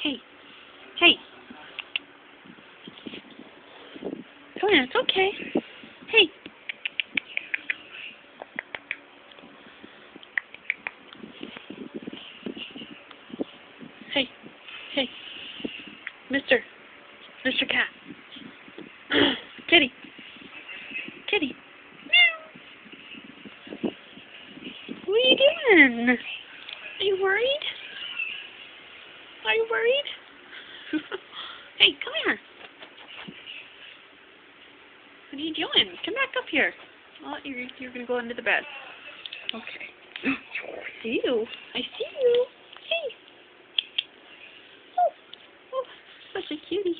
Hey. Hey. Come here, it's okay. Hey. Hey. Hey. Mr. Cat. Kitty. Kitty. Meow. What are you doing? Are you worried? Are you worried? Hey, come here. What are you doing? Come back up here. Oh, you're gonna go into the bed. Okay. I see you. I see you. Hey. Oh, such a cutie.